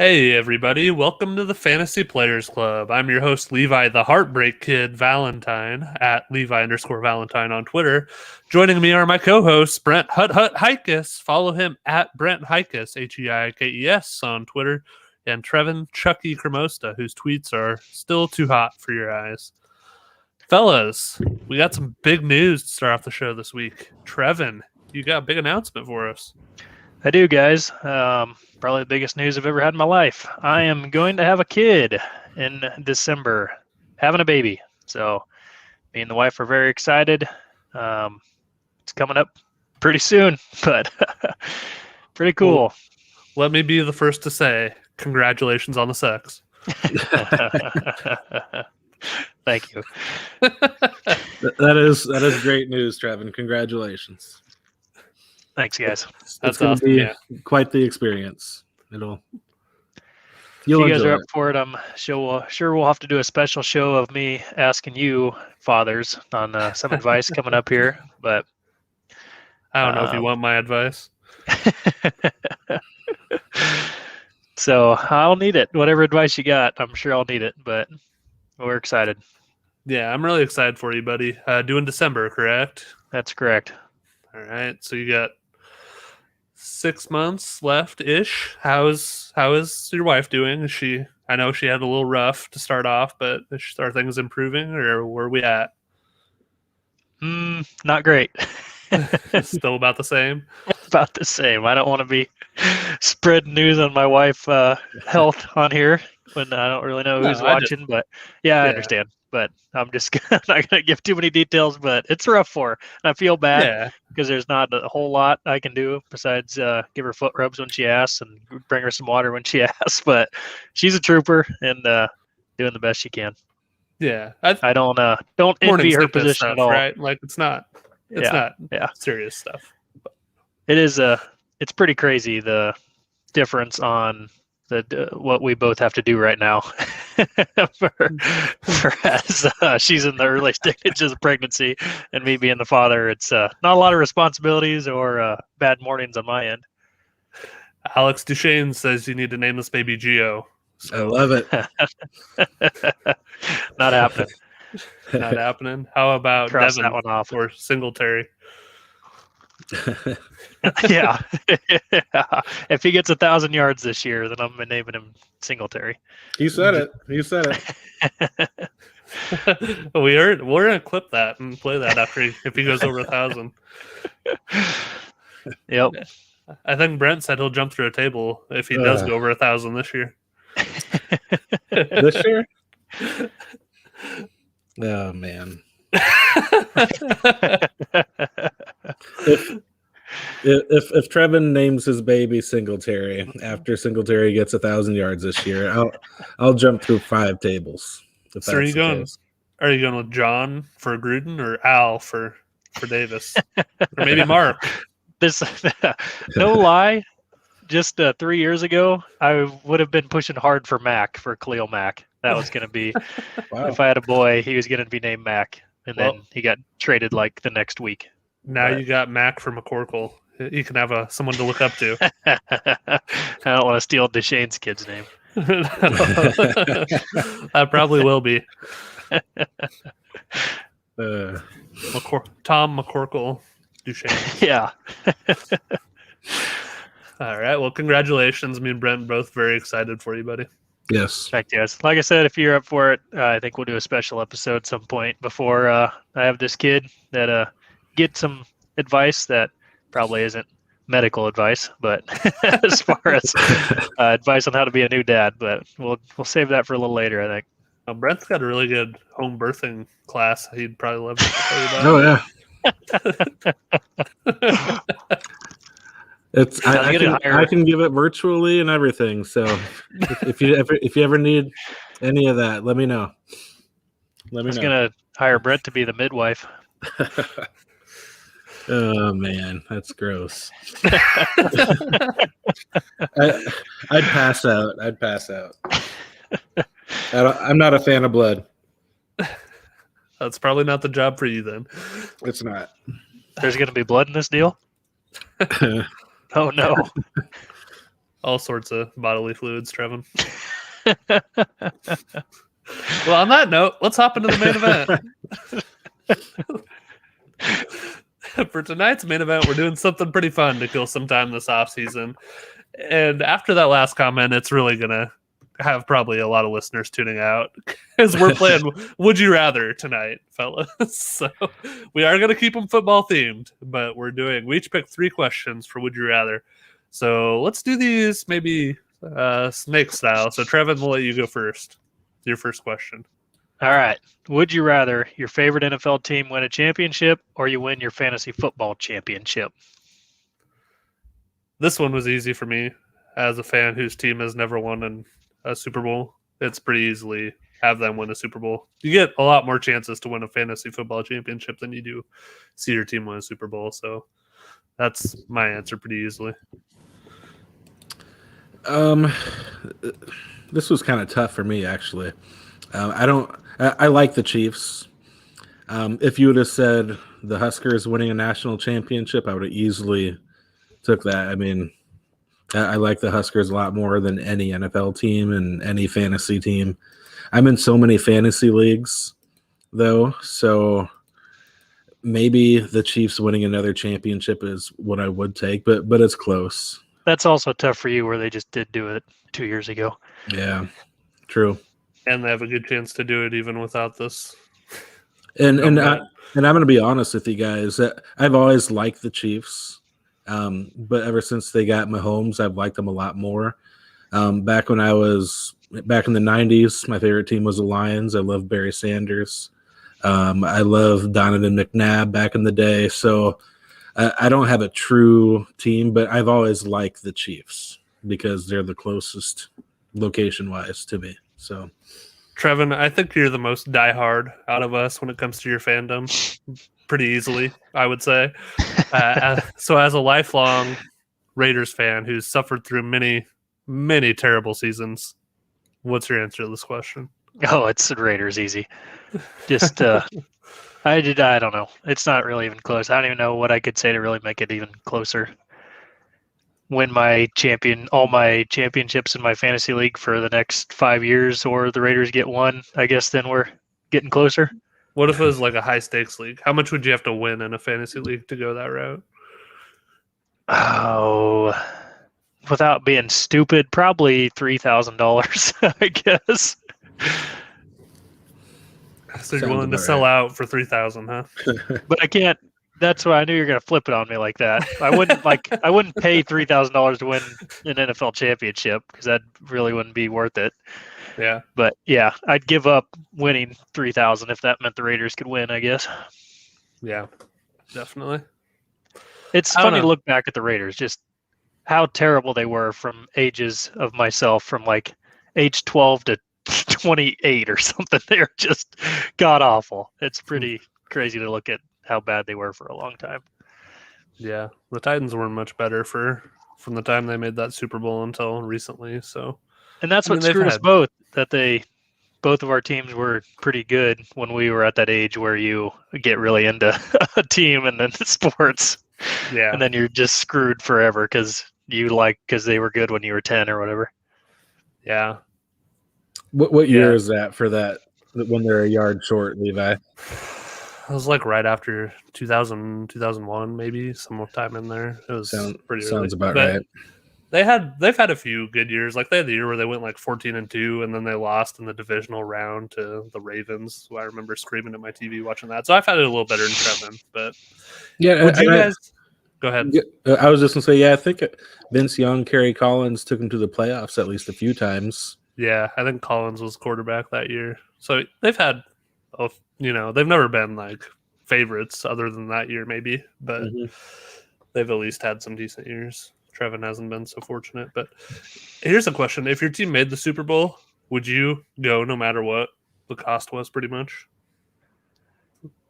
Hey everybody, welcome to the Fantasy Players Club. I'm your host, Levi the Heartbreak Kid Valentine, at Levi_Valentine on Twitter. Joining me are my co-hosts, Brent Hut Hikes. Follow him at Brent Hikes, Heikes on Twitter, and Trevin Chucky Cremosta, whose tweets are still too hot for your eyes. Fellas, we got some big news to start off the show this week. Trevin, you got a big announcement for us. I do, guys. Probably the biggest news I've ever had in my life. I am going to have a kid in December, having a baby. So me and the wife are very excited. It's coming up pretty soon, but pretty cool. Well, let me be the first to say congratulations on the sex. Thank you. That is great news, Trevin. Congratulations. Thanks, guys. That's going to be quite the experience. If you guys are up for it, I'm sure we'll have to do a special show of me asking you, fathers, on some advice coming up here. But I don't know if you want my advice. So I'll need it. Whatever advice you got, I'm sure I'll need it. But we're excited. Yeah, I'm really excited for you, buddy. Due in December, correct? That's correct. All right, so you got 6 months left-ish. How is your wife doing? I know she had a little rough to start off, but are things improving, or where are we at? Not great. Still about the same? About the same. I don't want to be spreading news on my wife health on here when I don't really know who's watching, but I understand. But I'm just not going to give too many details, but it's rough for her. And I feel bad because there's not a whole lot I can do besides give her foot rubs when she asks and bring her some water when she asks. But she's a trooper and doing the best she can. Yeah. I don't envy her position stuff, at all. Right? Like it's not serious stuff. It is it's pretty crazy, the difference on what we both have to do right now. Whereas she's in the early stages of pregnancy and me being the father, it's not a lot of responsibilities or bad mornings on my end. Alex Duchesne says you need to name this baby Geo. So. I love it. Not happening. Not happening. How about Cross Devin that one off. or Singletary? Yeah. If he gets 1,000 yards this year, then I'm naming him Singletary. You said it. We're gonna clip that and play that if he goes over 1,000. Yep. I think Brent said he'll jump through a table if he does go over 1,000 this year. This year? Oh man. If Trevin names his baby Singletary after Singletary gets 1,000 yards this year, I'll jump through 5 tables. So are you going with John for Gruden or Al for Davis or maybe Mark? No lie, just 3 years ago, I would have been pushing hard for Khalil Mack. That was going to be if I had a boy, he was going to be named Mack, and then he got traded like the next week. Now you got Mac from McCorkle. You can have someone to look up to. I don't want to steal Deshane's kid's name. That probably will be. Tom McCorkle Duchesne. Yeah. All right. Well, congratulations. Me and Brent both very excited for you, buddy. Yes. Thank you. Like I said, if you're up for it, I think we'll do a special episode at some point before I have this kid that get some advice that probably isn't medical advice, but as far as advice on how to be a new dad. But we'll save that for a little later, I think. Brent's got a really good home birthing class. He'd probably love to tell you about. Oh yeah. I can give it virtually and everything. So if you ever need any of that, let me know. I was gonna hire Brent to be the midwife. Oh man, that's gross. I'd pass out. I'm not a fan of blood. That's probably not the job for you then. It's not. There's going to be blood in this deal? Oh, no. All sorts of bodily fluids, Trevin. Well, on that note, let's hop into the main event. For tonight's main event, we're doing something pretty fun to kill some time this offseason. And after that last comment, it's really going to have probably a lot of listeners tuning out because we're playing Would You Rather tonight, fellas. So we are going to keep them football themed, but we each pick 3 questions for Would You Rather. So let's do these maybe snake style. So Trevin, we'll let you go first. Your first question. All right. Would you rather your favorite NFL team win a championship or you win your fantasy football championship? This one was easy for me as a fan whose team has never won a Super Bowl. It's pretty easily have them win a Super Bowl. You get a lot more chances to win a fantasy football championship than you do see your team win a Super Bowl. So that's my answer pretty easily. This was kind of tough for me, actually. I like the Chiefs. If you would have said the Huskers winning a national championship, I would have easily took that. I mean, I like the Huskers a lot more than any NFL team and any fantasy team. I'm in so many fantasy leagues, though, so maybe the Chiefs winning another championship is what I would take, but it's close. That's also tough for you where they just did do it 2 years ago. Yeah, true. And they have a good chance to do it even without this. And I'm going to be honest with you guys. I've always liked the Chiefs, but ever since they got Mahomes, I've liked them a lot more. Back in the 90s, my favorite team was the Lions. I loved Barry Sanders. I loved Donovan McNabb back in the day. So I don't have a true team, but I've always liked the Chiefs because they're the closest location-wise to me. So, Trevin, I think you're the most diehard out of us when it comes to your fandom. Pretty easily, I would say. So as a lifelong Raiders fan who's suffered through many, many terrible seasons, what's your answer to this question? Oh, it's the Raiders easy. Just I don't know. It's not really even close. I don't even know what I could say to really make it even closer. Win all my championships in my fantasy league for the next 5 years, or the Raiders get one, I guess then we're getting closer. What if it was like a high stakes league? How much would you have to win in a fantasy league to go that route? Oh, without being stupid, probably $3,000, I guess. So you're willing to sell out for $3,000, huh? But I can't. That's why I knew you were going to flip it on me like that. I wouldn't pay $3,000 to win an NFL championship because that really wouldn't be worth it. Yeah. But yeah, I'd give up winning $3,000 if that meant the Raiders could win, I guess. Yeah, definitely. It's funny to look back at the Raiders, just how terrible they were from ages of myself, from like age 12 to 28 or something. They're just god awful. It's pretty crazy to look at how bad they were for a long time. Yeah, the Titans weren't much better from the time they made that Super Bowl until recently. So, and that's what screwed us both. That both of our teams were pretty good when we were at that age where you get really into a team and then sports. Yeah, and then you're just screwed forever because they were good when you were 10 or whatever. Yeah. What year is that for that when they're a yard short, Levi? It was like right after 2000, 2001, maybe sometime in there. It was pretty early. Sounds about right. They've had a few good years. Like they had the year where they went like 14-2, and then they lost in the divisional round to the Ravens. So I remember screaming at my TV watching that. So I've had it a little better than Trevin. But yeah, would you guys go ahead? I was just gonna say, I think Vince Young, Kerry Collins took them to the playoffs at least a few times. Yeah, I think Collins was quarterback that year. So they've had, they've never been like favorites other than that year maybe, but they've at least had some decent years. Trevin hasn't been so fortunate. But here's a question. If your team made the Super Bowl, would you go no matter what the cost was pretty much?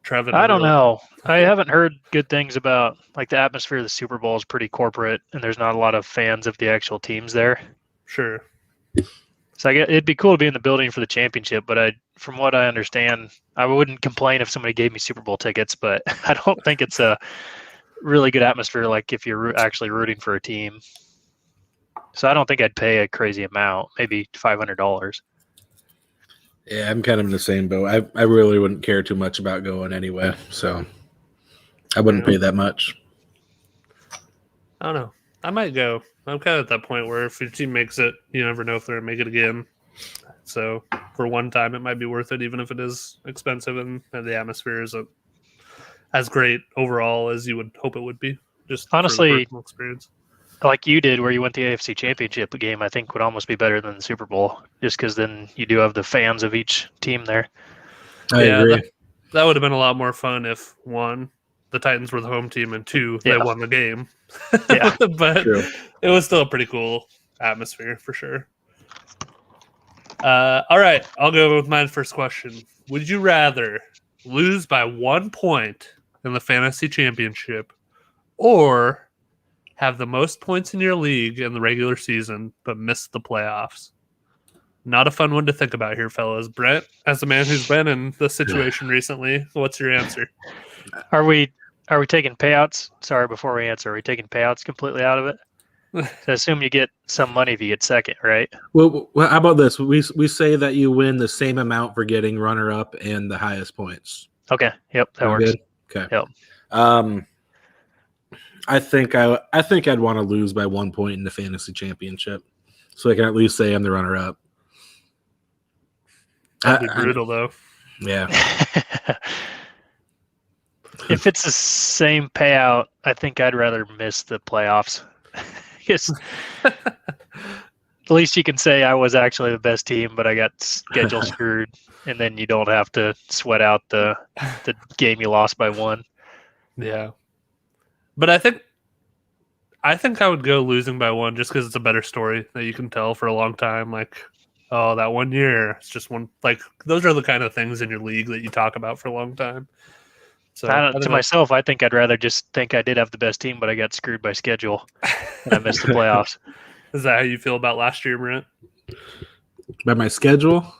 Trevin? I don't know. I haven't heard good things about, like, the atmosphere of the Super Bowl is pretty corporate, and there's not a lot of fans of the actual teams there. Sure. So it'd be cool to be in the building for the championship, but from what I understand, I wouldn't complain if somebody gave me Super Bowl tickets, but I don't think it's a really good atmosphere like if you're actually rooting for a team. So I don't think I'd pay a crazy amount, maybe $500. Yeah, I'm kind of in the same boat. I really wouldn't care too much about going anyway, so I wouldn't pay that much. I don't know. I might go. I'm kind of at that point where if your team makes it, you never know if they're going to make it again. So for one time, it might be worth it, even if it is expensive and the atmosphere isn't as great overall as you would hope it would be. Just honestly, for the personal experience. Like you did, where you went the AFC Championship game, I think would almost be better than the Super Bowl, just because then you do have the fans of each team there. I agree. That would have been a lot more fun if, one, the Titans were the home team, and two, they won the game. Yeah. But it was still a pretty cool atmosphere for sure. All right, I'll go with my first question. Would you rather lose by 1 point in the fantasy championship or have the most points in your league in the regular season but miss the playoffs? Not a fun one to think about here, fellas. Brent, as a man who's been in this situation recently, what's your answer? Are we taking payouts? Sorry, before we answer, are we taking payouts completely out of it? So I assume you get some money if you get second, right? Well, how about this? We say that you win the same amount for getting runner-up and the highest points. Okay. Yep, that works. Good? Okay. Yep. I think I'd want to lose by 1 point in the fantasy championship, so I can at least say I'm the runner-up. That'd be brutal, though. Yeah. If it's the same payout, I think I'd rather miss the playoffs. Because at least you can say I was actually the best team, but I got schedule screwed, and then you don't have to sweat out the game you lost by 1. Yeah. But I think I would go losing by 1 just because it's a better story that you can tell for a long time. Like, oh, that 1 year, it's just one. Like, those are the kind of things in your league that you talk about for a long time. So myself, I think I'd rather just think I did have the best team, but I got screwed by schedule and I missed the playoffs. Is that how you feel about last year, Brent? By my schedule?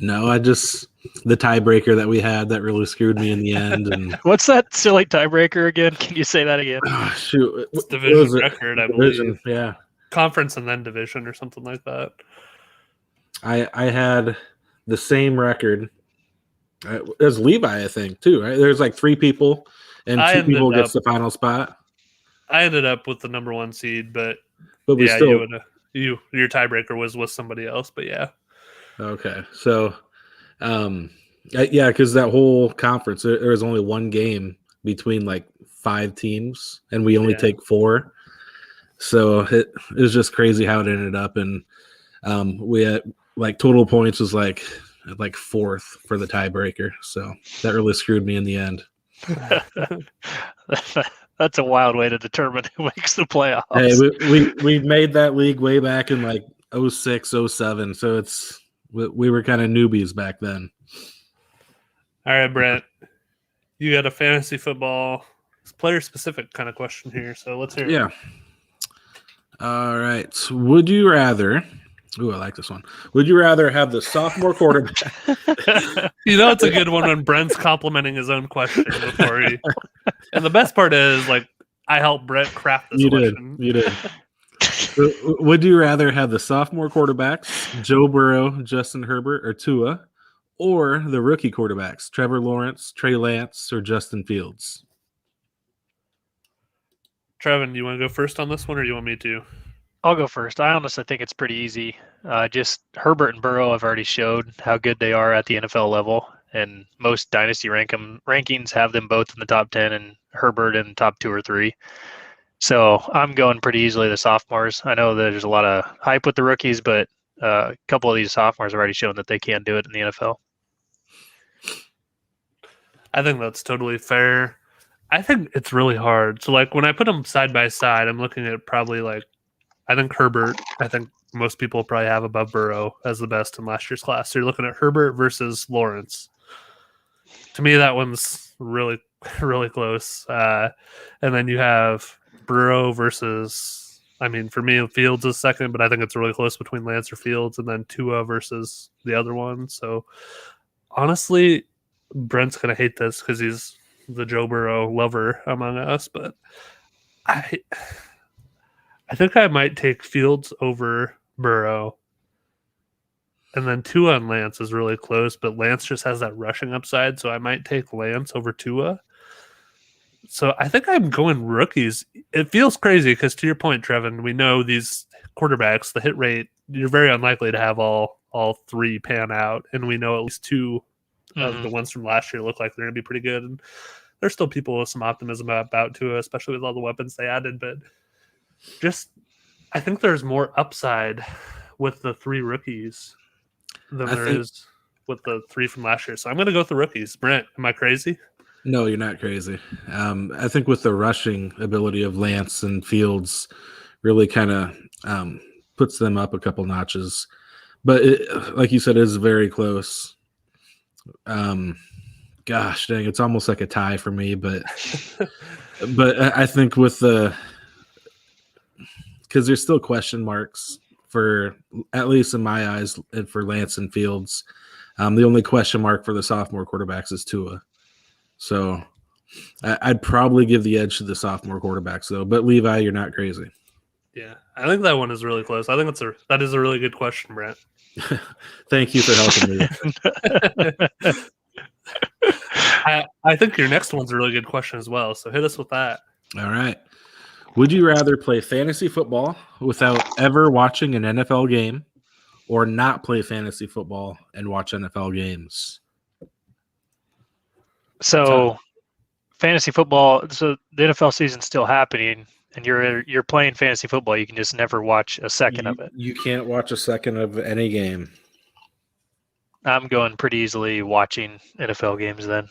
No, the tiebreaker that we had that really screwed me in the end. And what's that silly tiebreaker again? Can you say that again? Oh, shoot, it's division record, I believe. Yeah, conference and then division or something like that. I had the same record as Levi, I think, too. Right? There's like 3 people, and 2 people gets the final spot. I ended up with the number 1 seed, but we still your tiebreaker was with somebody else. But yeah. Okay, so, yeah, because that whole conference, there was only 1 game between like 5 teams, and we only take 4. So it was just crazy how it ended up, and we had like total points was like 4th for the tiebreaker. So that really screwed me in the end. That's a wild way to determine who makes the playoffs. Hey, we made that league way back in like 06, 07. So we were kind of newbies back then. All right, Brent, you got a fantasy football player-specific kind of question here, so let's hear it. Yeah. All right. Would you rather... Ooh, I like this one. Would you rather have the sophomore quarterback? It's a good one when Brent's complimenting his own question before he... And the best part is, like, I helped Brent craft this question. You did. Would you rather have the sophomore quarterbacks, Joe Burrow, Justin Herbert, or Tua, or the rookie quarterbacks, Trevor Lawrence, Trey Lance, or Justin Fields? Trevin, do you want to go first on this one, or do you want me to? I'll go first. I honestly think it's pretty easy. Just Herbert and Burrow have already showed how good they are at the NFL level, and most dynasty rankings have them both in the top 10 and Herbert in top 2 or 3. So I'm going pretty easily the sophomores. I know there's a lot of hype with the rookies, but a couple of these sophomores have already shown that they can do it in the NFL. I think that's totally fair. I think it's really hard. So, like, when I put them side by side, I'm looking at probably like, I think Herbert, I think most people probably have above Burrow as the best in last year's class. So you're looking at Herbert versus Lawrence. To me, that one's really, really close. And then you have Burrow versus, for me, Fields is second, but I think it's really close between Lance or Fields, and then Tua versus the other one. So honestly, Brent's going to hate this because he's the Joe Burrow lover among us, but I think I might take Fields over Burrow. And then Tua and Lance is really close, but Lance just has that rushing upside, so I might take Lance over Tua. So I think I'm going rookies. It feels crazy because, to your point, Trevin, we know these quarterbacks, the hit rate, you're very unlikely to have all three pan out, and we know at least two of the ones from last year look like they're going to be pretty good. And there's still people with some optimism about Tua, especially with all the weapons they added. But just, I think there's more upside with the three rookies than there is with the three from last year. So I'm going to go with the rookies. Brent, am I crazy? No, you're not crazy. I think with the rushing ability of Lance and Fields really kind of puts them up a couple notches. But like you said, it is very close. Gosh dang, it's almost like a tie for me. But I think with because there's still question marks for, at least in my eyes, for Lance and Fields. The only question mark for the sophomore quarterbacks is Tua. So I'd probably give the edge to the sophomore quarterbacks, though. But Levi, you're not crazy. Yeah, I think that one is really close. I think that is a really good question, Brent. Thank you for helping me. I think your next one's a really good question as well. So hit us with that. All right. Would you rather play fantasy football without ever watching an NFL game, or not play fantasy football and watch NFL games? So, fantasy football. So the NFL season's still happening, and you're playing fantasy football. You can just never watch a second of it. You can't watch a second of any game. I'm going pretty easily watching NFL games then.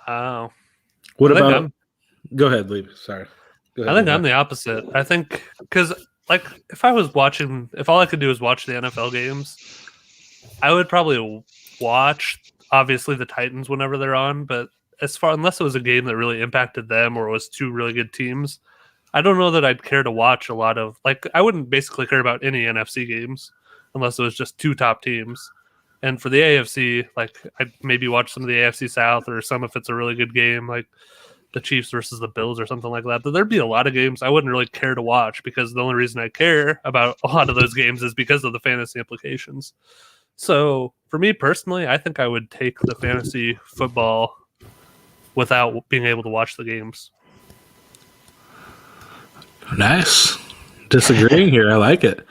Wow. What about? Go ahead, Lee. Sorry. I think I'm the opposite. I think because, like, if all I could do is watch the NFL games, I would probably watch, obviously, the Titans whenever they're on. But unless it was a game that really impacted them or was two really good teams, I don't know that I'd care to watch a lot of, like, I wouldn't basically care about any NFC games unless it was just two top teams. And for the AFC, like, I'd maybe watch some of the AFC South or some if it's a really good game, like the Chiefs versus the Bills or something like that. But there'd be a lot of games I wouldn't really care to watch because the only reason I care about a lot of those games is because of the fantasy implications. So for me personally, I think I would take the fantasy football without being able to watch the games. Nice. Disagreeing here. I like it.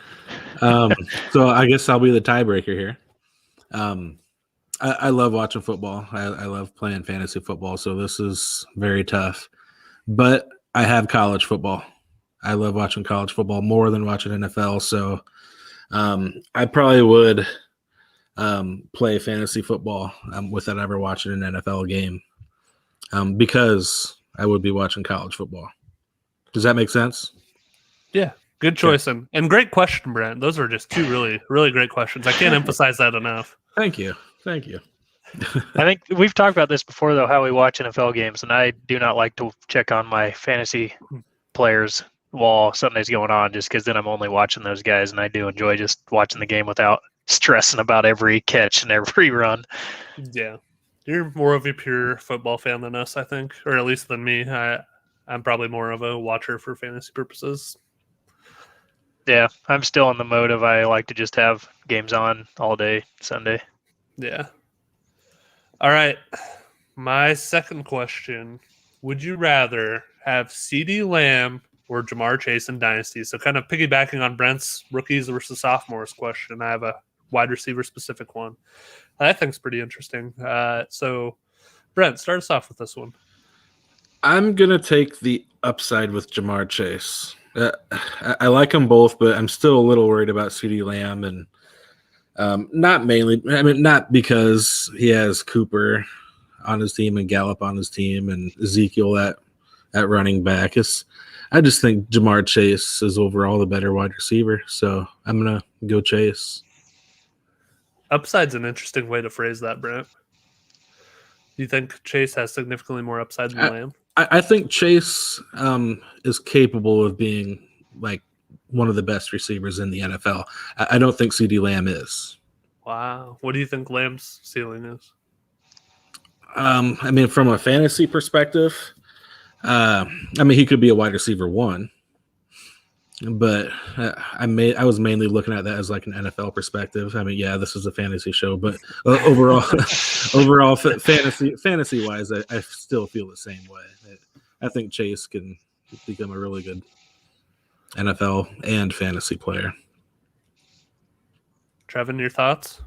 So I guess I'll be the tiebreaker here. I love watching football. I love playing fantasy football, so this is very tough. But I have college football. I love watching college football more than watching NFL, so I probably would play fantasy football without ever watching an NFL game because I would be watching college football. Does that make sense? Yeah, good choice. Okay. And great question, Brent. Those are just two really, really great questions. I can't emphasize that enough. Thank you. I think we've talked about this before, though, how we watch NFL games, and I do not like to check on my fantasy players while something's going on, just because then I'm only watching those guys, and I do enjoy just watching the game without stressing about every catch and every run. Yeah. You're more of a pure football fan than us, I think, or at least than me. I'm probably more of a watcher for fantasy purposes. Yeah, I'm still in the mode of I like to just have games on all day Sunday. Yeah. All right. My second question. Would you rather have CeeDee Lamb or Jamar Chase in Dynasty? So kind of piggybacking on Brent's rookies versus sophomores question, I have a wide receiver specific one. I think it's pretty interesting. So, Brent, start us off with this one. I'm going to take the upside with Jamar Chase. I like them both, but I'm still a little worried about CeeDee Lamb, and not because he has Cooper on his team and Gallup on his team and Ezekiel at running back. I just think Jamar Chase is overall the better wide receiver, so I'm going to go Chase. Upside's an interesting way to phrase that, Brent. Do you think Chase has significantly more upside than Lamb? I think Chase is capable of being like one of the best receivers in the NFL. I don't think CeeDee Lamb is. Wow. What do you think Lamb's ceiling is? From a fantasy perspective, he could be a wide receiver one. but I was mainly looking at that as like an NFL perspective. I mean, yeah, this is a fantasy show, but overall, fantasy wise, I still feel the same way. I think Chase can become a really good NFL and fantasy player. Trevin, your thoughts?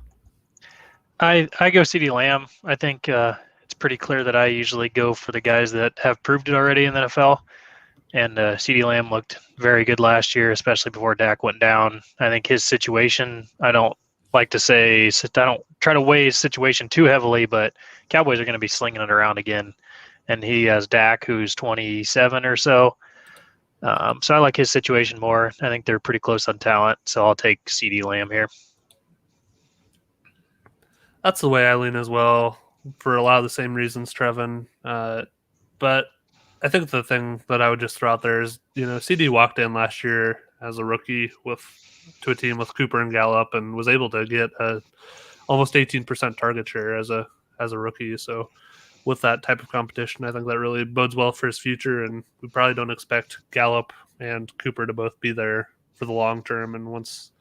I go CeeDee Lamb. I think it's pretty clear that I usually go for the guys that have proved it already in the NFL. And CeeDee Lamb looked very good last year, especially before Dak went down. I think his situation, I don't try to weigh his situation too heavily, but Cowboys are going to be slinging it around again. And he has Dak, who's 27 or so. So I like his situation more. I think they're pretty close on talent, so I'll take CeeDee Lamb here. That's the way I lean as well, for a lot of the same reasons, Trevin. But I think the thing that I would just throw out there is, CD walked in last year as a rookie to a team with Cooper and Gallup and was able to get almost 18% target share as a rookie. So with that type of competition, I think that really bodes well for his future. And we probably don't expect Gallup and Cooper to both be there for the long term. And once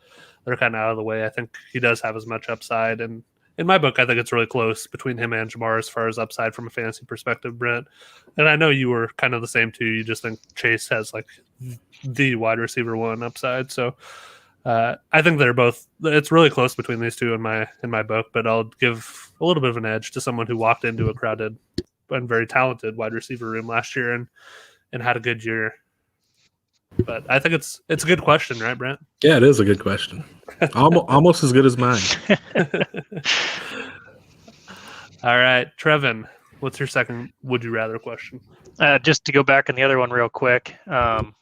they're kind of out of the way, I think he does have as much upside. And in my book, I think it's really close between him and Jamar as far as upside from a fantasy perspective, Brent. And I know you were kind of the same too. You just think Chase has like the wide receiver one upside. So I think they're both. It's really close between these two in my book. But I'll give a little bit of an edge to someone who walked into a crowded and very talented wide receiver room last year and had a good year. But I think it's a good question, right, Brent? Yeah, it is a good question. Almost as good as mine. All right, Trevin, what's your second would you rather question? Just to go back on the other one real quick,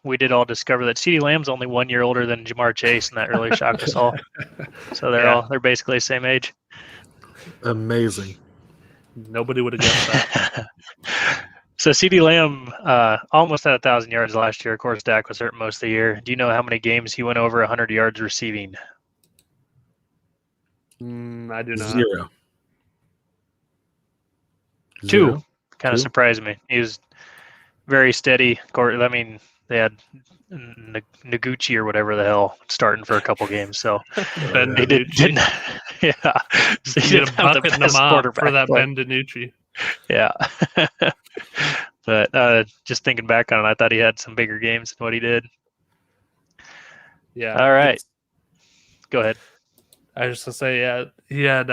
we did all discover that CeeDee Lamb's only 1 year older than Jamar Chase, and that really shocked us all. So they're basically the same age. Amazing. Nobody would have guessed that. So CeeDee Lamb almost had 1,000 yards last year. Of course, Dak was hurt most of the year. Do you know how many games he went over 100 yards receiving? I do not. Zero. Two. Kind of surprised me. He was very steady. I mean, they had Noguchi or whatever the hell starting for a couple games. So they didn't. Yeah. So he didn't have the best quarterback for that Ben DiNucci. Yeah. But just thinking back on it, I thought he had some bigger games than what he did. Yeah. All right. Go ahead. I was just going to say, yeah, he had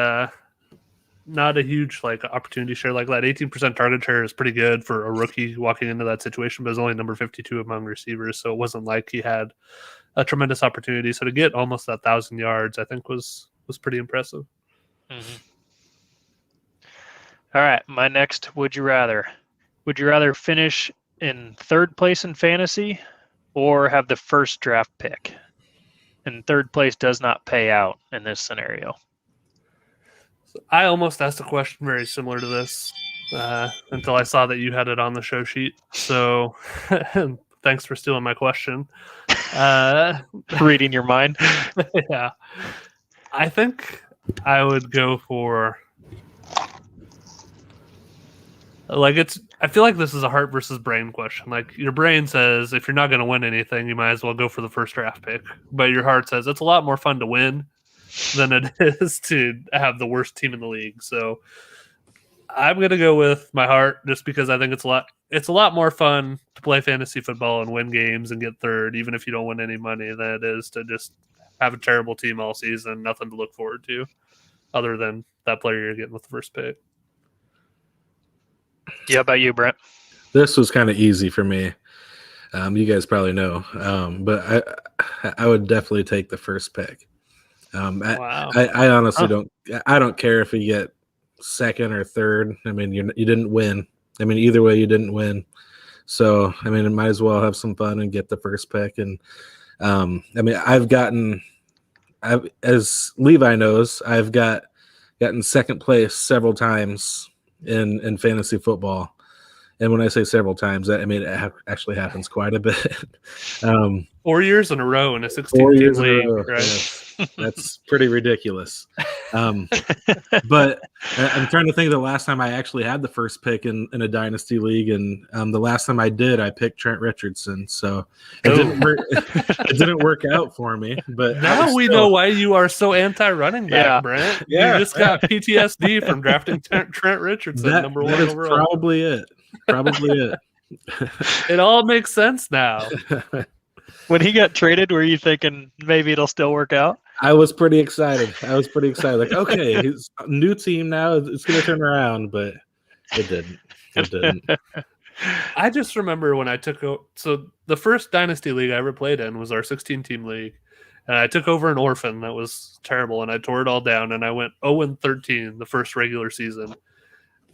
not a huge opportunity share like that. 18% target share is pretty good for a rookie walking into that situation, but it's only number 52 among receivers. So it wasn't like he had a tremendous opportunity. So to get almost 1,000 yards, I think was pretty impressive. Mm-hmm. All right, my next would you rather. Would you rather finish in third place in fantasy or have the first draft pick? And third place does not pay out in this scenario. So I almost asked a question very similar to this until I saw that you had it on the show sheet. So thanks for stealing my question. Reading your mind. Yeah. I think I would go for... I feel like this is a heart versus brain question. Like, your brain says, if you're not going to win anything, you might as well go for the first draft pick. But your heart says it's a lot more fun to win than it is to have the worst team in the league. So I'm going to go with my heart just because I think it's a lot more fun to play fantasy football and win games and get third, even if you don't win any money, than it is to just have a terrible team all season, nothing to look forward to other than that player you're getting with the first pick. Yeah, about you, Brent? This was kind of easy for me. You guys probably know, but I would definitely take the first pick. Wow. I honestly don't. I don't care if you get second or third. I mean, you didn't win. I mean, either way, you didn't win. So I mean, it might as well have some fun and get the first pick. And I mean, as Levi knows, I've gotten second place several times in fantasy football. And when I say several times, I mean it actually happens quite a bit. 4 years in a row in a 16-team league, right? Yes. That's pretty ridiculous. But I'm trying to think of the last time I actually had the first pick in a dynasty league, and the last time I did, I picked Trent Richardson. So it didn't work out for me. But now we know why you are so anti-running back, Brent. Yeah. You just got PTSD from drafting Trent Richardson, number one overall. Probably it. It all makes sense now. When he got traded, were you thinking maybe it'll still work out? I was pretty excited. Like, okay, his new team now, it's going to turn around, but it didn't. I just remember when I so the first dynasty league I ever played in was our 16-team league, and I took over an orphan that was terrible, and I tore it all down, and I went 0-13 the first regular season,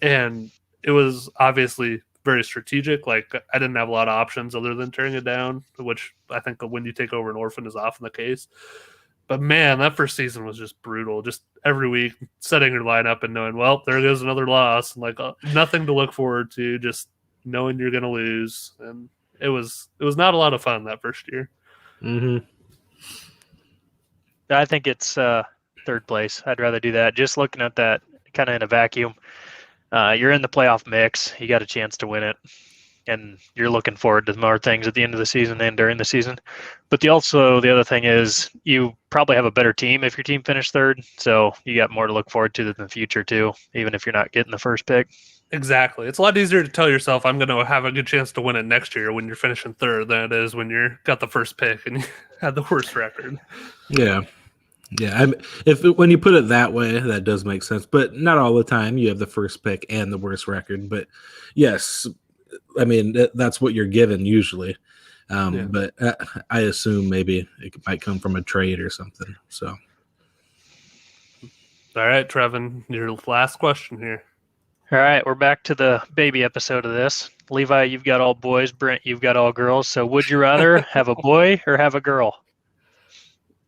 and it was obviously very strategic. Like, I didn't have a lot of options other than tearing it down, which I think when you take over an orphan is often the case. But man, that first season was just brutal. Just every week setting your lineup and knowing, well, there goes another loss, and like nothing to look forward to, just knowing you're going to lose. And it was not a lot of fun that first year. Mm-hmm. I think it's third place. I'd rather do that. Just looking at that kind of in a vacuum. You're in the playoff mix. You got a chance to win it. And you're looking forward to more things at the end of the season and during the season. But the other thing is you probably have a better team if your team finished third. So you got more to look forward to in the future too, even if you're not getting the first pick. Exactly. It's a lot easier to tell yourself I'm going to have a good chance to win it next year when you're finishing third than it is when you're got the first pick and you had the worst record. Yeah. Yeah, when you put it that way, that does make sense. But not all the time. You have the first pick and the worst record. But yes, I mean that's what you're given usually. But I assume maybe it might come from a trade or something. So, all right, Trevin, your last question here. All right, we're back to the baby episode of this. Levi, you've got all boys. Brent, you've got all girls. So, would you rather have a boy or have a girl?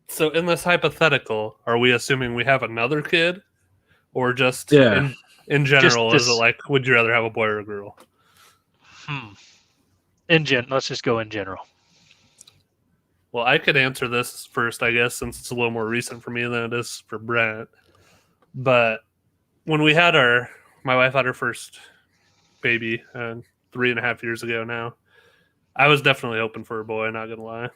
So in this hypothetical, are we assuming we have another kid, or just in general? Is it like, would you rather have a boy or a girl? Let's just go in general. Well, I could answer this first, I guess, since it's a little more recent for me than it is for Brent. But when my wife had her first baby 3.5 years ago now, I was definitely hoping for a boy, not gonna lie.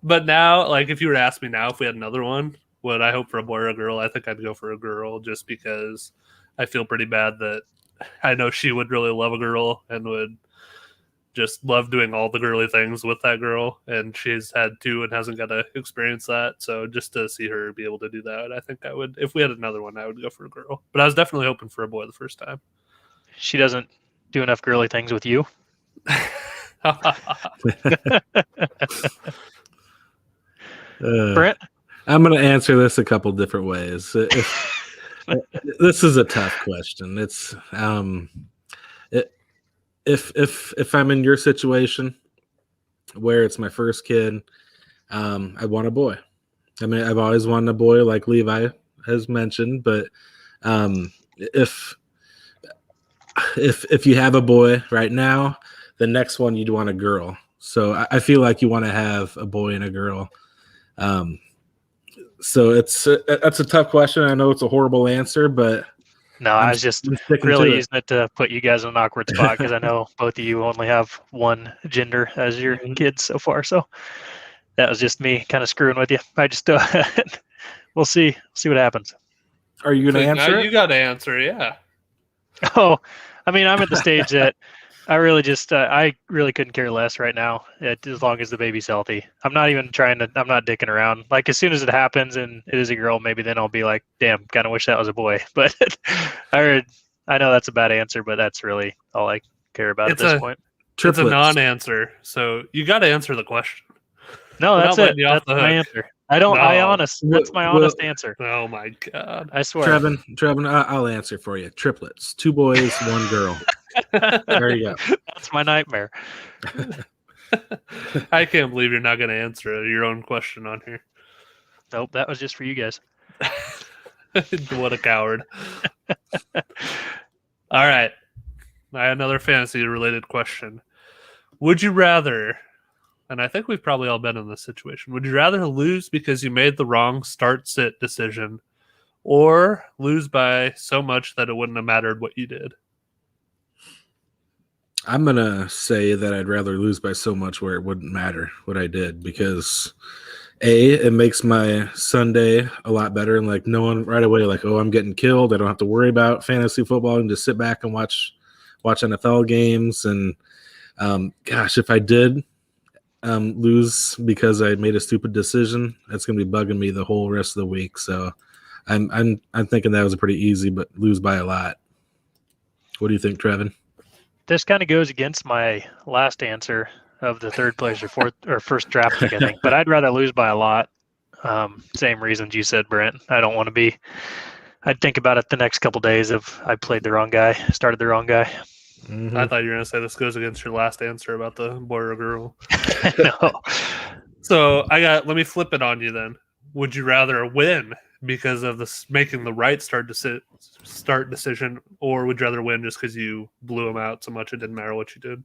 But now, like, if you were to ask me now if we had another one, would I hope for a boy or a girl? I think I'd go for a girl, just because I feel pretty bad that I know she would really love a girl and would just love doing all the girly things with that girl, and she's had two and hasn't got to experience that. So just to see her be able to do that, I think I would. If we had another one, I would go for a girl. But I was definitely hoping for a boy the first time. She doesn't do enough girly things with you? Brent? I'm going to answer this a couple different ways. This is a tough question. It's if I'm in your situation where it's my first kid, I want a boy. I mean, I've always wanted a boy, like Levi has mentioned, but if you have a boy right now, the next one you'd want a girl. So I feel like you want to have a boy and a girl. So that's a tough question. I know it's a horrible answer, but no, I was just really using it to put you guys in an awkward spot because I know both of you only have one gender as your kids so far. So that was just me kind of screwing with you. I just we'll see what happens. Are you going to answer? You got to answer, yeah. Oh, I mean, I'm at the stage that I really just I really couldn't care less right now, as long as the baby's healthy. I'm not dicking around. Like, as soon as it happens and it is a girl, maybe then I'll be like, damn, kind of wish that was a boy. But I know that's a bad answer, but that's really all I care about at this point. It's a non-answer, so you got to answer the question. No, that's it. That's my answer. That's my honest answer. Oh my God. I swear. Trevin, I'll answer for you. Triplets. 2 boys, 1 girl. There you go. That's my nightmare. I can't believe you're not going to answer your own question on here. Nope, that was just for you guys. What a coward. All right. I have another fantasy related question. Would you rather and I think we've probably all been in this situation. Would you rather lose because you made the wrong start-sit decision, or lose by so much that it wouldn't have mattered what you did? I'm going to say that I'd rather lose by so much where it wouldn't matter what I did, because it makes my Sunday a lot better, and like no one right away like, oh, I'm getting killed. I don't have to worry about fantasy football and just sit back and watch NFL games. And gosh, if I did lose because I made a stupid decision, that's going to be bugging me the whole rest of the week. So I'm thinking that was a pretty easy, but lose by a lot. What do you think, Trevin? This kind of goes against my last answer of the third place or fourth or first draft pick, I think. But I'd rather lose by a lot. Same reasons you said, Brent. I don't want to be. I'd think about it the next couple days if I played the wrong guy, started the wrong guy. Mm-hmm. I thought you were going to say this goes against your last answer about the boy or girl. No. So let me flip it on you then. Would you rather win because of this making the right start decision, or would you rather win just because you blew them out so much it didn't matter what you did?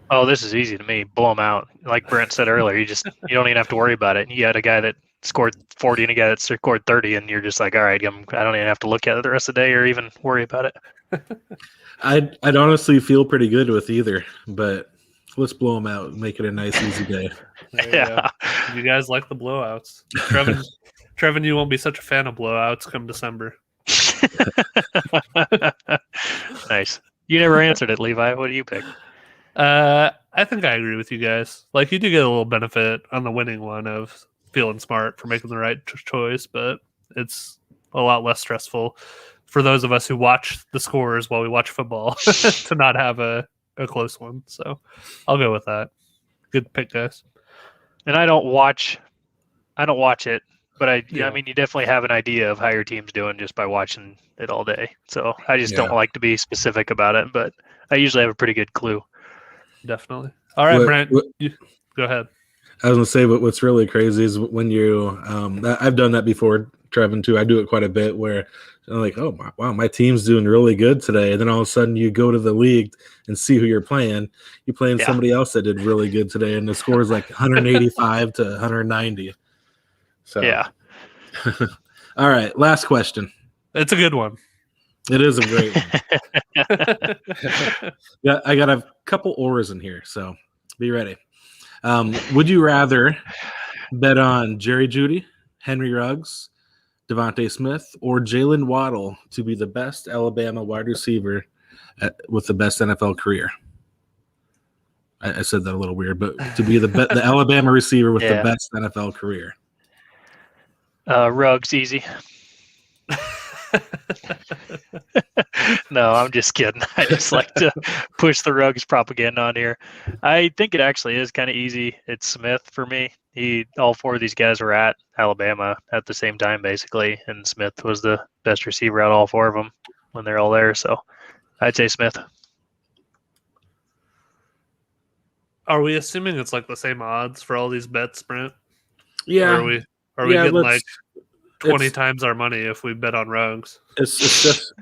Oh, this is easy to me. Blow them out. Like Brent said earlier, you don't even have to worry about it. You got a guy that scored 40 and a guy that scored 30, and you're just like, all right, I don't even have to look at it the rest of the day or even worry about it. I'd honestly feel pretty good with either, but let's blow them out and make it a nice, easy day. Yeah. You guys like the blowouts. Trevin, you won't be such a fan of blowouts come December. Nice. You never answered it, Levi. What do you pick? I think I agree with you guys. Like, you do get a little benefit on the winning one of feeling smart for making the right choice, but it's a lot less stressful for those of us who watch the scores while we watch football to not have a close one. So I'll go with that. Good pick, guys. And I don't watch it, but I mean, you definitely have an idea of how your team's doing just by watching it all day. So I just don't like to be specific about it, but I usually have a pretty good clue. Definitely. All right, Brent, go ahead. I was going to say, but what's really crazy is when you I've done that before, Trevin, too. I do it quite a bit where I'm like, oh, wow, my team's doing really good today. And then all of a sudden you go to the league and see who you're playing. You're playing somebody else that did really good today, and the score is like 185 to 190. So yeah. All right, last question. It's a good one. It is a great one. Yeah, I got a couple ors in here, so be ready. Would you rather bet on Jerry Jeudy, Henry Ruggs, Devontae Smith, or Jalen Waddle to be the best Alabama wide receiver with the best NFL career? I said that a little weird, but to be the Alabama receiver with the best NFL career. Ruggs, easy. No, I'm just kidding. I just like to push the Ruggs propaganda on here. I think it actually is kind of easy. It's Smith for me. All four of these guys were at Alabama at the same time, basically, and Smith was the best receiver out of all four of them when they're all there. So I'd say Smith. Are we assuming it's like the same odds for all these bets, Brent? Yeah. Or are we getting like 20 times our money if we bet on Ruggs? It's just.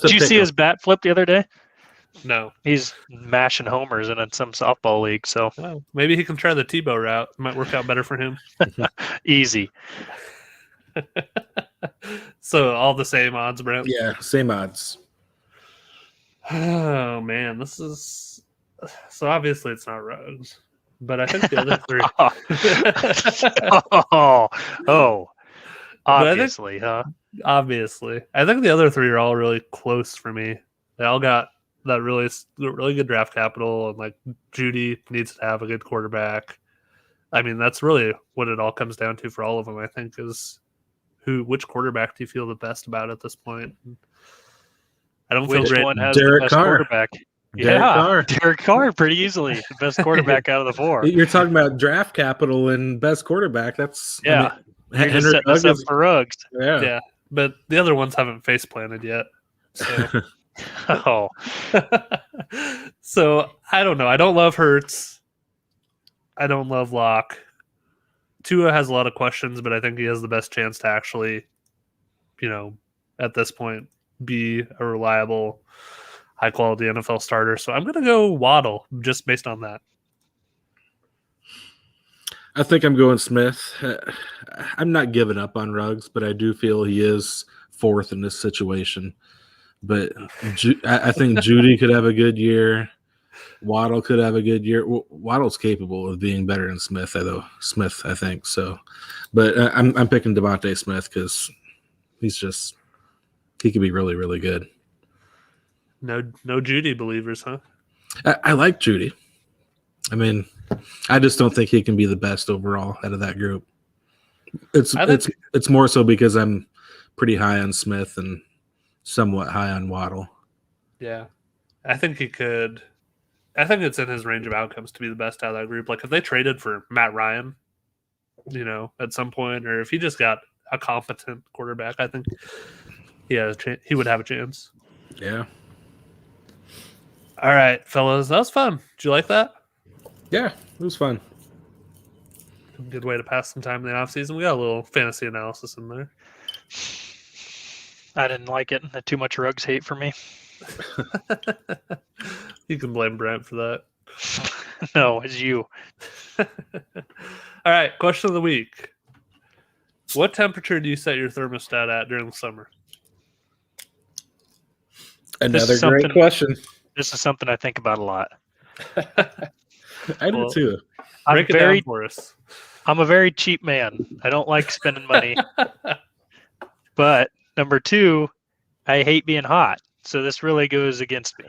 Did you see his bat flip the other day? No. He's mashing homers in some softball league. So maybe he can try the Tebow route. It might work out better for him. Easy. So all the same odds, Brent? Yeah, same odds. Oh man, this is so obviously it's not Ruggs, but I think the other three. Obviously, huh? Obviously, I think the other three are all really close for me. They all got that really good draft capital, and like Jeudy needs to have a good quarterback. I mean, that's really what it all comes down to for all of them. I think is which quarterback do you feel the best about at this point? I don't feel great. Which one has Derek the best Carr. quarterback? Derek Carr, pretty easily the best quarterback out of the four. You're talking about draft capital and best quarterback. That's You're just setting us up for Ruggs. Yeah, but the other ones haven't face planted yet. So. So I don't know. I don't love Hurts. I don't love Locke. Tua has a lot of questions, but I think he has the best chance to actually, at this point, be a reliable, high-quality NFL starter. So I'm going to go Waddle just based on that. I think I'm going Smith. I'm not giving up on Ruggs, but I do feel he is fourth in this situation. But I think Judy could have a good year. Waddle could have a good year. Waddle's capable of being better than Smith, though. Smith, I think so. But I'm picking Devontae Smith because he could be really, really good. No Judy believers, huh? I like Judy. I mean, I just don't think he can be the best overall out of that group. It's more so because I'm pretty high on Smith and somewhat high on Waddle. Yeah, I think he could. I think it's in his range of outcomes to be the best out of that group. Like if they traded for Matt Ryan, at some point, or if he just got a competent quarterback, I think he would have a chance. Yeah. All right, fellas, that was fun. Did you like that? Yeah, it was fun. Good way to pass some time in the offseason. We got a little fantasy analysis in there. I didn't like it. Too much Ruggs hate for me. You can blame Brent for that. No, it's you. All right, question of the week. What temperature do you set your thermostat at during the summer? Another great question. This is something I think about a lot. I do too. Break it down for us. I'm a very cheap man. I don't like spending money. But number two, I hate being hot. So this really goes against me,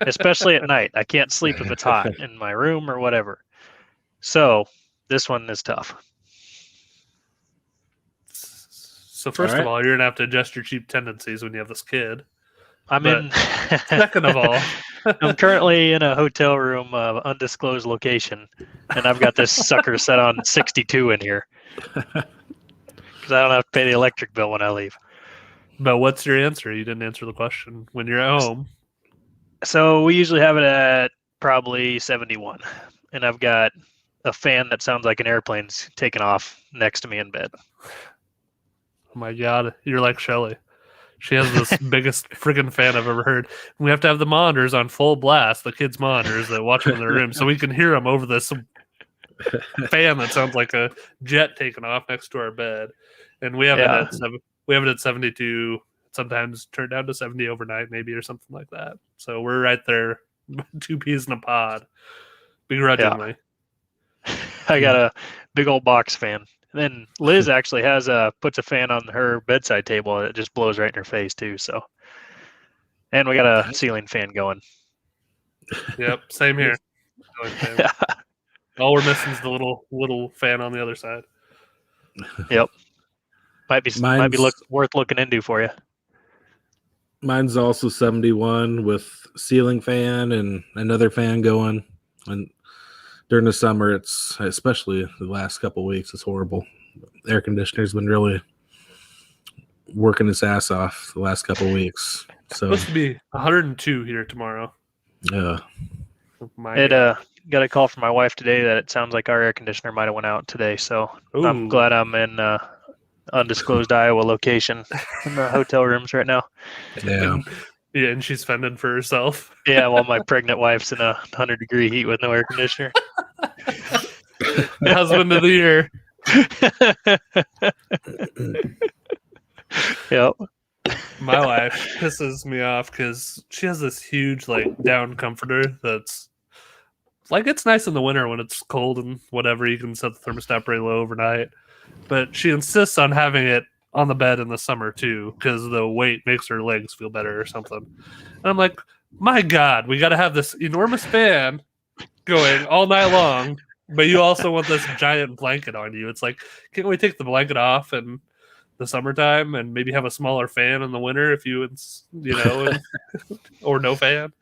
especially at night. I can't sleep if it's hot in my room or whatever. So this one is tough. So first of all, you're going to have to adjust your cheap tendencies when you have this kid. Second of all, I'm currently in a hotel room of undisclosed location, and I've got this sucker set on 62 in here because I don't have to pay the electric bill when I leave. But what's your answer? You didn't answer the question. When you're at home. So we usually have it at probably 71, and I've got a fan that sounds like an airplane's taking off next to me in bed. Oh my God, you're like Shelly. She has this biggest friggin' fan I've ever heard. We have to have the monitors on full blast, the kids' monitors that watch them in their room, so we can hear them over this fan that sounds like a jet taking off next to our bed. And we have it at 72. Sometimes turn down to 70 overnight, maybe, or something like that. So we're right there, two peas in a pod, begrudgingly. Yeah. I got a big old box fan. And then Liz actually puts a fan on her bedside table. And it just blows right in her face too. So, and we got a ceiling fan going. Yep, same here. All we're missing is the little fan on the other side. Yep, might be worth looking into for you. Mine's also 71 with ceiling fan and another fan going, and during the summer, it's especially the last couple of weeks, it's horrible. The air conditioner's been really working its ass off the last couple of weeks. So it's supposed to be 102 here tomorrow. Yeah. Got a call from my wife today that it sounds like our air conditioner might have went out today. So I'm glad I'm in undisclosed Iowa location in the hotel rooms right now. Yeah. And she's fending for herself. Yeah, while my pregnant wife's in 100-degree heat with no air conditioner. Husband of the year. Yep. My wife pisses me off because she has this huge down comforter that's it's nice in the winter when it's cold and whatever. You can set the thermostat pretty low overnight. But she insists on having it on the bed in the summer too, because the weight makes her legs feel better or something. And I'm like, my God, we got to have this enormous fan going all night long, but you also want this giant blanket on you. It's like, can't we take the blanket off in the summertime and maybe have a smaller fan in the winter if or no fan?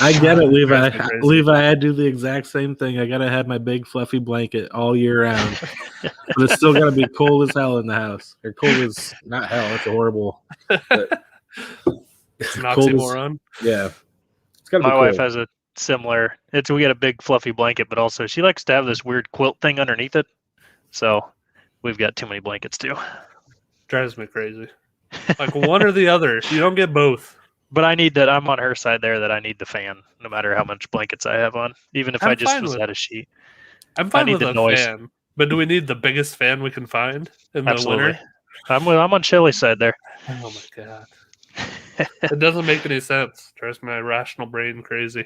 I get it, Levi. Levi, I do the exact same thing. I gotta have my big fluffy blanket all year round, but it's still gotta be cold as hell in the house. Or cold as not hell. It's horrible. It's an oxymoron. Yeah, it's gotta be cold. Wife has a similar. We got a big fluffy blanket, but also she likes to have this weird quilt thing underneath it. So we've got too many blankets too. Drives me crazy. Like one or the other. You don't get both. But I need that. I'm on her side there that I need the fan, no matter how much blankets I have on, even if I just was at a sheet. I'm fine with a fan, but do we need the biggest fan we can find in the winter? I'm on Shelly's side there. Oh my god. It doesn't make any sense. Drives my rational brain crazy.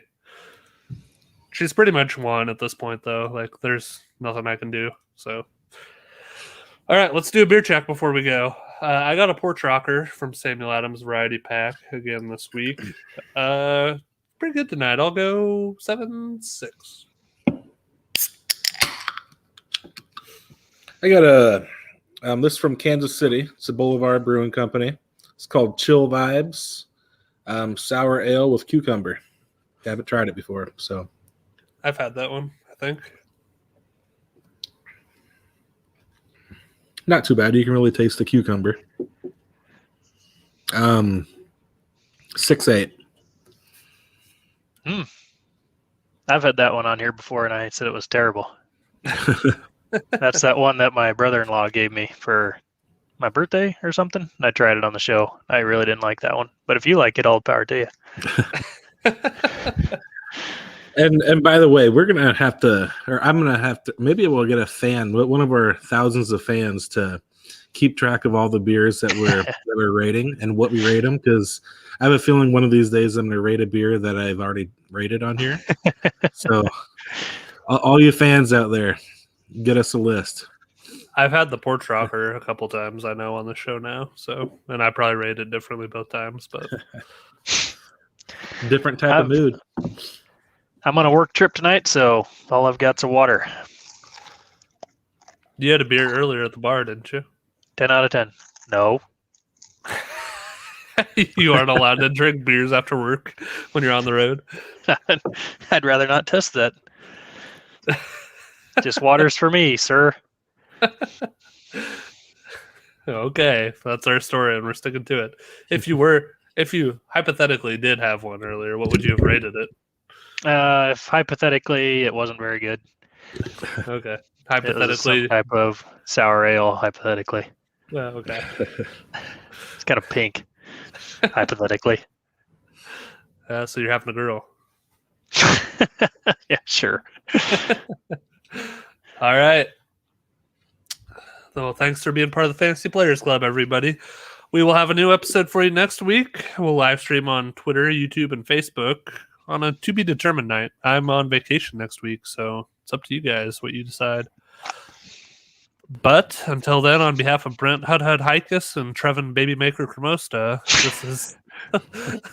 She's pretty much won at this point, though. Like, there's nothing I can do. So, all right, let's do a beer check before we go. I got a Porch Rocker from Samuel Adams Variety Pack again this week. Pretty good tonight. I'll go 7.6. I got a this from Kansas City. It's a Boulevard Brewing Company. It's called Chill Vibes Sour Ale with Cucumber. I haven't tried it before, so I've had that one, I think. Not too bad. You can really taste the cucumber. 6.8. I've had that one on here before, and I said it was terrible. That's that one that my brother-in-law gave me for my birthday or something. And I tried it on the show. I really didn't like that one. But if you like it, all power to you. And by the way, we're gonna have to, or I'm gonna have to. Maybe we'll get a fan, one of our thousands of fans, to keep track of all the beers that we're rating and what we rate them. Because I have a feeling one of these days I'm gonna rate a beer that I've already rated on here. So, all you fans out there, get us a list. I've had the Porch Rocker a couple times, I know, on the show now. So, and I probably rated differently both times, but different type of mood. I'm on a work trip tonight, so all I've got's a water. You had a beer earlier at the bar, didn't you? 10 out of 10. No. You aren't allowed to drink beers after work when you're on the road. I'd rather not test that. Just water's for me, sir. Okay, that's our story, and we're sticking to it. If you hypothetically did have one earlier, what would you have rated it? If hypothetically it wasn't very good. Okay. Hypothetically. Some type of sour ale, hypothetically. Well, okay. It's kind of pink, hypothetically. So you're having a girl. Yeah, sure. All right. Well, thanks for being part of the Fantasy Players Club, everybody. We will have a new episode for you next week. We'll live stream on Twitter, YouTube, and Facebook on a to-be-determined night. I'm on vacation next week, so it's up to you guys what you decide. But until then, on behalf of Brent Hud Hikus and Trevin Babymaker Cremosta, this is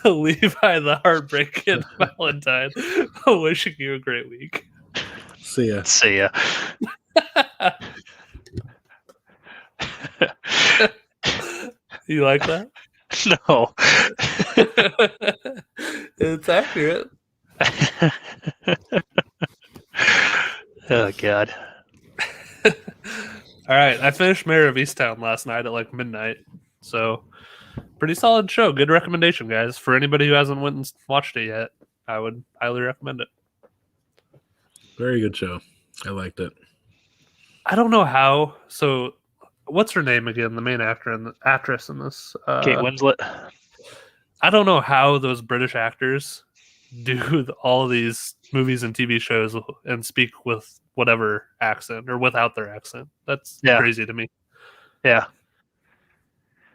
Levi the Heartbreak Kid Valentine wishing you a great week. See ya. See ya. You like that? No. It's accurate. Oh, God. All right. I finished Mayor of Easttown last night at like midnight. So, pretty solid show. Good recommendation, guys. For anybody who hasn't went and watched it yet, I would highly recommend it. Very good show. I liked it. I don't know how. So, what's her name again? The main actress in this? Kate Winslet. I don't know how those British actors do all of these movies and TV shows and speak with whatever accent or without their accent. That's crazy to me. Yeah.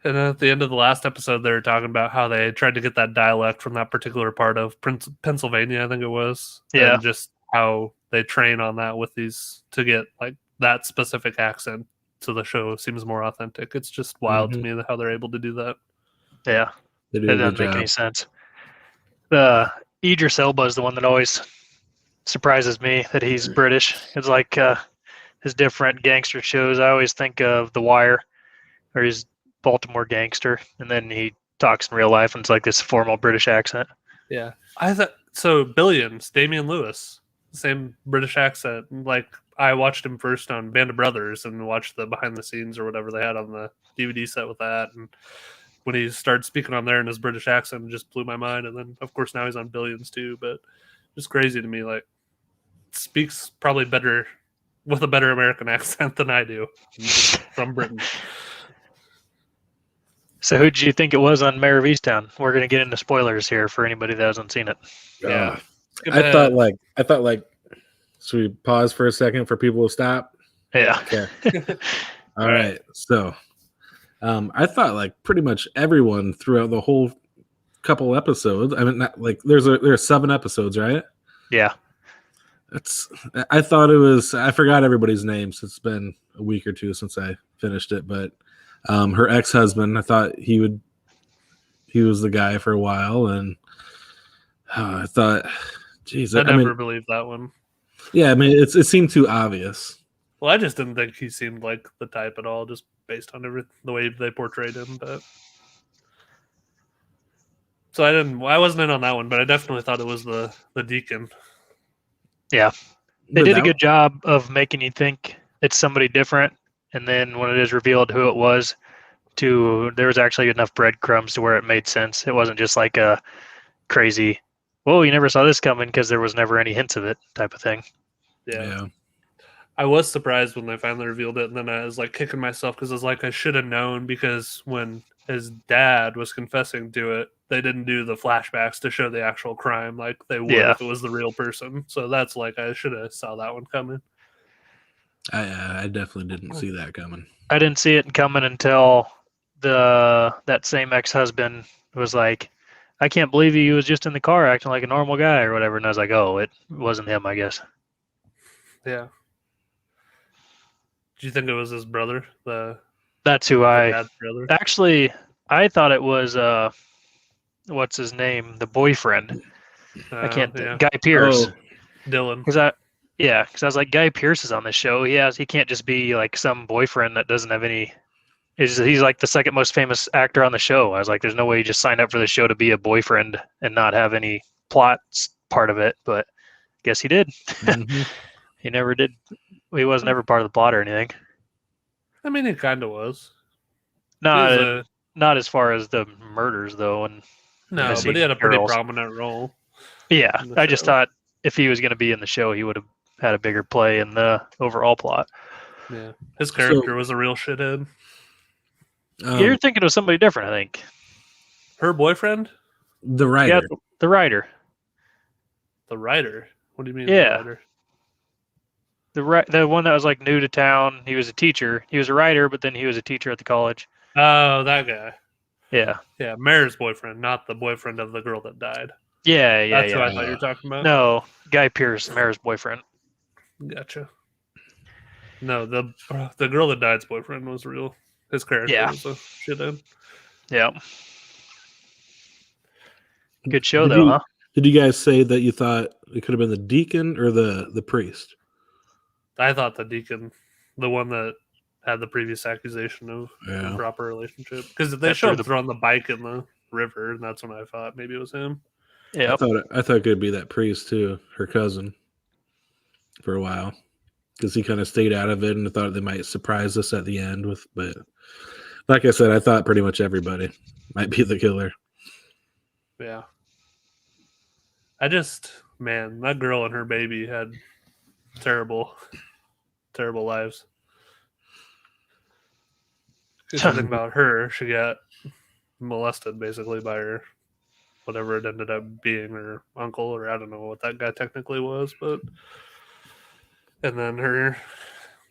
And at the end of the last episode, they were talking about how they tried to get that dialect from that particular part of Pennsylvania, I think it was. Yeah. And just how they train on that with these to get like that specific accent so the show seems more authentic. It's just wild to me how they're able to do that. Yeah. They do it doesn't make any sense. Idris Elba is the one that always surprises me that he's British. It's like his different gangster shows. I always think of The Wire, where he's Baltimore gangster, and then he talks in real life, and it's like this formal British accent. Yeah, I thought so. Billions, Damian Lewis, same British accent. Like I watched him first on Band of Brothers and watched the behind the scenes or whatever they had on the DVD set with that, and when he started speaking on there in his British accent, it just blew my mind. And then, of course, now he's on Billions too. But just crazy to me. Like, speaks probably better with a better American accent than I do from Britain. So, who do you think it was on Mayor of Easttown? We're going to get into spoilers here for anybody that hasn't seen it. Yeah, I thought like Should we pause for a second for people to stop? Yeah. Okay. All right. So, I thought like pretty much everyone throughout the whole couple episodes. I mean, not, like there's 7 episodes, right? Yeah. I thought it was. I forgot everybody's names. It's been a week or two since I finished it, but her ex-husband. I thought he was the guy for a while, and I thought, geez, I never believed that one. Yeah, I mean, it seemed too obvious. Well, I just didn't think he seemed like the type at all, just based on the way they portrayed him. But so I wasn't in on that one, but I definitely thought it was the deacon. Yeah, they did a good job of making you think it's somebody different, and then when it is revealed who it was, there was actually enough breadcrumbs to where it made sense. It wasn't just like a crazy, "Whoa, you never saw this coming," because there was never any hints of it type of thing. Yeah. I was surprised when they finally revealed it, and then I was like kicking myself because I was like, I should have known, because when his dad was confessing to it, they didn't do the flashbacks to show the actual crime like they would if it was the real person. So that's like, I should have saw that one coming. I definitely didn't see that coming. I didn't see it coming until that same ex-husband was like, "I can't believe he was just in the car acting like a normal guy," or whatever. And I was like, "Oh, it wasn't him, I guess." Yeah. Do you think it was his brother? That's who dad's brother? Actually, I thought it was what's his name? The boyfriend. I can't. Yeah. Guy Pearce. Oh, Dylan. Because I was like, Guy Pearce is on this show. He can't just be like some boyfriend that doesn't have any. He's like the second most famous actor on the show. I was like, there's no way you just signed up for the show to be a boyfriend and not have any plot part of it. But I guess he did. Mm-hmm. He never did. He wasn't ever part of the plot or anything. I mean, he kind of was. Not as far as the murders, though. And no, but he had a pretty prominent role. Yeah, I just thought if he was going to be in the show, he would have had a bigger play in the overall plot. Yeah, his character was a real shithead. You're thinking of somebody different, I think. Her boyfriend? The writer. Yeah, the writer. The writer? What do you mean? Yeah. The writer? The one that was like new to town. He was a teacher. He was a writer, but then he was a teacher at the college. Oh, that guy. Yeah. Yeah, Mare's boyfriend, not the boyfriend of the girl that died. Yeah. That's who I thought you were talking about. No, Guy Pearce, Mare's boyfriend. Gotcha. No, the girl that died's boyfriend was real. His character was a shithead. Yeah. Good show, huh? Did you guys say that you thought it could have been the deacon or the priest? I thought the deacon, the one that had the previous accusation of improper relationship, because they showed him throwing the bike in the river, and that's when I thought maybe it was him. Yeah, I thought it could be that priest too, her cousin, for a while, because he kind of stayed out of it, and I thought they might surprise us at the end with. But like I said, I thought pretty much everybody might be the killer. Yeah. That girl and her baby had terrible lives. Just think about her. She got molested basically by her, whatever it ended up being, her uncle, or I don't know what that guy technically was, but. And then her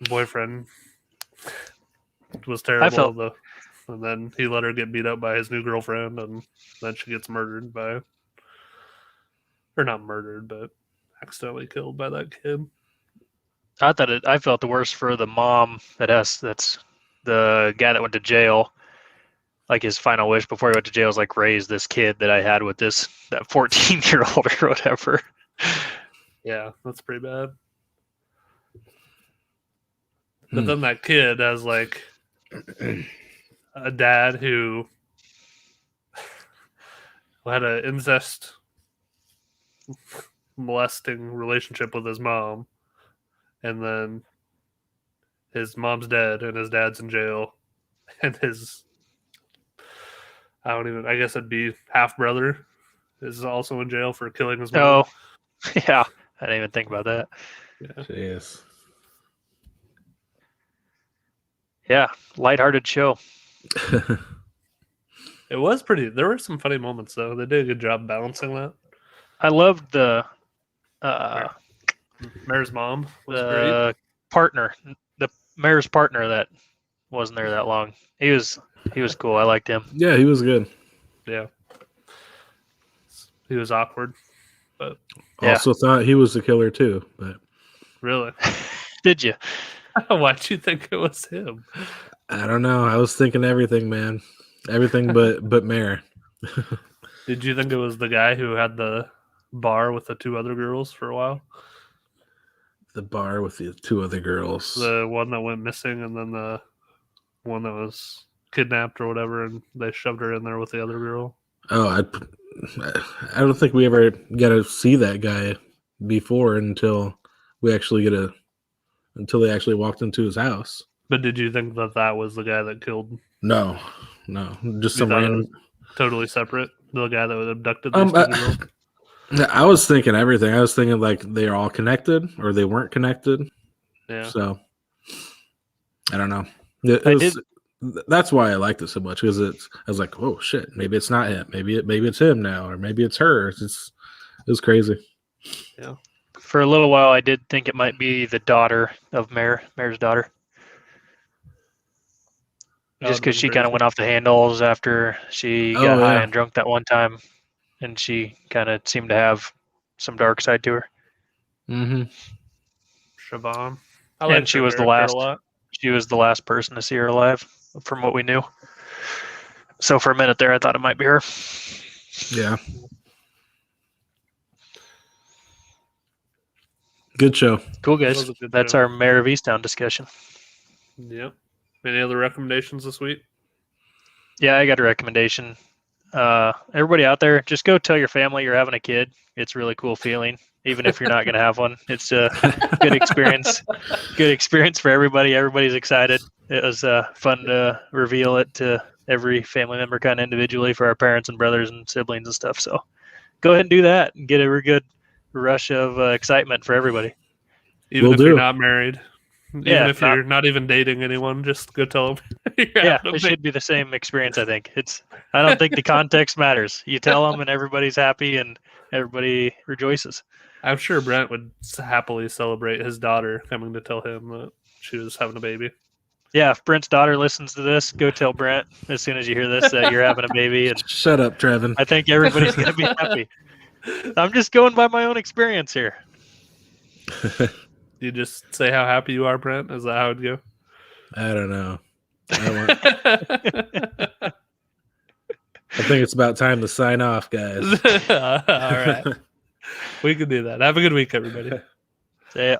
boyfriend was terrible. And then he let her get beat up by his new girlfriend, and then she gets murdered or not murdered, but accidentally killed by that kid. I felt the worst for the mom that's the guy that went to jail. Like his final wish before he went to jail was like, raise this kid that I had with that 14-year-old or whatever. Yeah, that's pretty bad. But then that kid has like a dad who had an incest molesting relationship with his mom, and then his mom's dead and his dad's in jail, and I guess it'd be half brother is also in jail for killing his mom. Oh, yeah. I didn't even think about that. Yeah. Yes. Yeah, lighthearted show. It was pretty. There were some funny moments, though. They did a good job balancing that. I loved the Mayor's mom was the partner, the mayor's partner that wasn't there that long. He was cool. I liked him. Yeah, he was good. great. Yeah. He was awkward, but Also thought he was the killer too, but really. Did you? Why'd you think it was him? I don't know. I was thinking everything, man. Everything but Mayor. Did you think it was the guy who had the bar with the two other girls for a while? The bar with the two other girls. The one that went missing and then the one that was kidnapped or whatever, and they shoved her in there with the other girl. Oh, I don't think we ever got to see that guy before until they actually walked into his house. But did you think that was the guy that killed? No, just some random. Totally separate. The guy that was abducted these two girls. I was thinking everything. I was thinking like they're all connected or they weren't connected. Yeah. So I don't know. That's why I liked it so much because I was like, oh shit, maybe it's not him. Maybe it's him now, or maybe it's her. It was crazy. Yeah. For a little while, I did think it might be the daughter of Mayor's daughter. Just because she kind of went off the handles after she got high and drunk that one time, and she kind of seemed to have some dark side to her. Mm-hmm. Siobhan. And she was the last. She was the last person to see her alive, from what we knew. So for a minute there, I thought it might be her. Yeah. Good show. Cool, guys. That's our Mayor of Easttown discussion. Yep. Any other recommendations this week? Yeah, I got a recommendation. Everybody out there, just go tell your family you're having a kid. It's a really cool feeling, even if you're not going to have one. It's a good experience. Good experience for everybody. Everybody's excited. It was fun to reveal it to every family member kind of individually for our parents and brothers and siblings and stuff. So go ahead and do that and get a real good rush of excitement for everybody. Even if you're not married. Even if you're not even dating anyone, just go tell them. It should be the same experience, I think. I don't think the context matters. You tell them and everybody's happy and everybody rejoices. I'm sure Brent would happily celebrate his daughter coming to tell him that she was having a baby. Yeah, if Brent's daughter listens to this, go tell Brent as soon as you hear this that you're having a baby. And shut up, Trevin. I think everybody's going to be happy. I'm just going by my own experience here. You just say how happy you are, Brent? Is that how it'd go? I don't know. I think it's about time to sign off, guys. All right. We can do that. Have a good week, everybody. See ya.